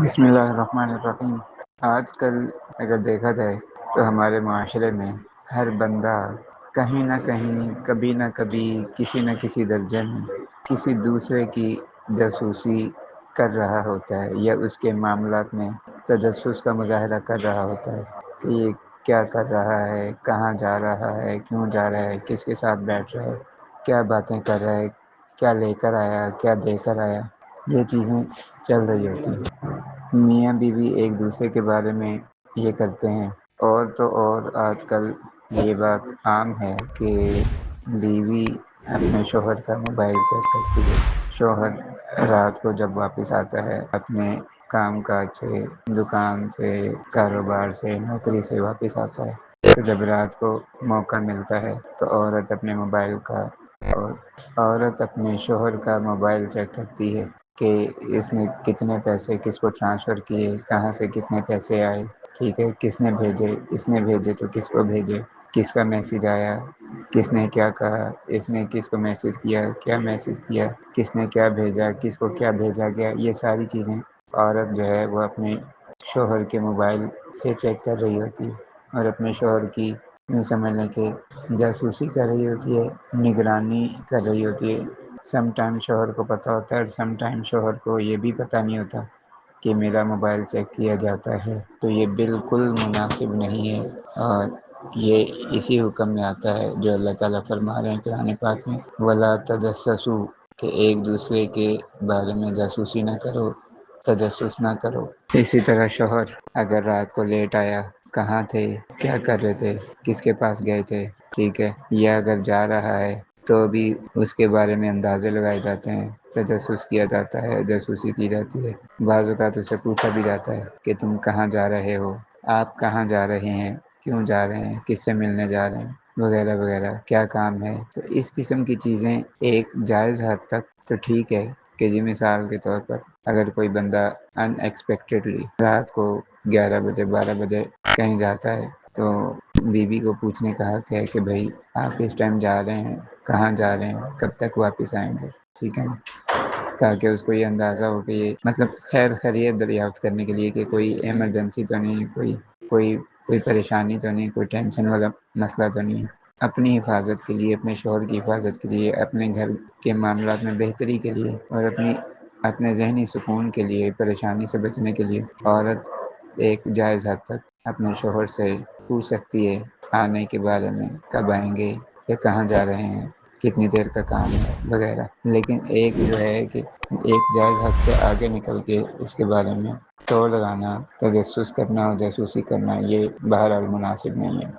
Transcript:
بسم اللہ الرحمن الرحیم۔ آج کل اگر دیکھا جائے تو ہمارے معاشرے میں ہر بندہ کہیں نہ کہیں کبھی نہ کبھی کسی نہ کسی درجے میں کسی دوسرے کی جاسوسی کر رہا ہوتا ہے یا اس کے معاملات میں تجسس کا مظاہرہ کر رہا ہوتا ہے کہ یہ کیا کر رہا ہے، کہاں جا رہا ہے، کیوں جا رہا ہے، کس کے ساتھ بیٹھ رہا ہے، کیا باتیں کر رہا ہے، کیا لے کر آیا، کیا دے کر آیا۔ یہ چیزیں چل رہی ہوتی ہیں۔ میاں بیوی ایک دوسرے کے بارے میں یہ کرتے ہیں، اور تو اور آج کل یہ بات عام ہے کہ بیوی اپنے شوہر کا موبائل چیک کرتی ہے۔ شوہر رات کو جب واپس آتا ہے اپنے کام کاج سے، دکان سے، کاروبار سے، نوکری سے واپس آتا ہے، تو جب رات کو موقع ملتا ہے تو عورت اپنے شوہر کا موبائل چیک کرتی ہے کہ اس نے کتنے پیسے کس کو ٹرانسفر کیے، کہاں سے کتنے پیسے آئے، ٹھیک ہے، کس نے بھیجے، اس نے بھیجے تو کس کو بھیجے، کس کا میسج آیا، کس نے کیا کہا، اس نے کس کو میسج کیا، کیا میسج کیا، کس نے کیا بھیجا، کس کو کیا بھیجا گیا۔ یہ ساری چیزیں عورت جو ہے وہ اپنے شوہر کے موبائل سے چیک کر رہی ہوتی ہے، اور اپنے شوہر کی یوں سمجھ لیں کہ جاسوسی کر رہی ہوتی ہے، نگرانی کر رہی ہوتی ہے۔ سم ٹائم شوہر کو پتہ ہوتا ہے اور سم ٹائم شوہر کو یہ بھی پتہ نہیں ہوتا کہ میرا موبائل چیک کیا جاتا ہے۔ تو یہ بالکل مناسب نہیں ہے، اور یہ اسی حکم میں آتا ہے جو اللہ تعالیٰ فرما رہے ہیں قرآن پاک میں، وَلَا تَجَسَّسُوا، کہ ایک دوسرے کے بارے میں جاسوسی نہ کرو، تجسس نہ کرو۔ اسی طرح شوہر اگر رات کو لیٹ آیا، کہاں تھے، کیا کر رہے تھے، کس کے پاس گئے تھے، ٹھیک ہے، یا اگر جا رہا ہے تو بھی اس کے بارے میں اندازے لگائے جاتے ہیں، تجسس کیا جاتا ہے، جاسوسی کی جاتی ہے۔ بعض اوقات اس سے پوچھا بھی جاتا ہے کہ تم کہاں جا رہے ہو، آپ کہاں جا رہے ہیں، کیوں جا رہے ہیں، کس سے ملنے جا رہے ہیں، وغیرہ وغیرہ، کیا کام ہے۔ تو اس قسم کی چیزیں ایک جائز حد تک تو ٹھیک ہے کہ جی، مثال کے طور پر اگر کوئی بندہ ان ایکسپیکٹڈلی رات کو 11 بجے 12 بجے کہیں جاتا ہے تو بیوی کو پوچھنے کا حق ہے کہ بھائی آپ اس ٹائم جا رہے ہیں، کہاں جا رہے ہیں، کب تک واپس آئیں گے، ٹھیک ہے نا، تاکہ اس کو یہ اندازہ ہو کہ یہ مطلب خیر خیریت دریافت کرنے کے لیے کہ کوئی ایمرجنسی تو نہیں ہے، کوئی پریشانی تو نہیں، کوئی ٹینشن والا مسئلہ تو نہیں ہے۔ اپنی حفاظت کے لیے، اپنے شوہر کی حفاظت کے لیے، اپنے گھر کے معاملات میں بہتری کے لیے، اور اپنے ذہنی سکون کے لیے، پریشانی سے بچنے کے لیے عورت ایک جائز حد تک اپنے شوہر سے پوچھ سکتی ہے آنے کے بارے میں، کب آئیں گے، یا کہاں جا رہے ہیں، کتنی دیر کا کام ہے، وغیرہ۔ لیکن ایک جو ہے کہ ایک جائز حد سے آگے نکل کے اس کے بارے میں توڑ لگانا، تجسس کرنا اور جاسوسی کرنا، یہ بہرحال مناسب نہیں ہے۔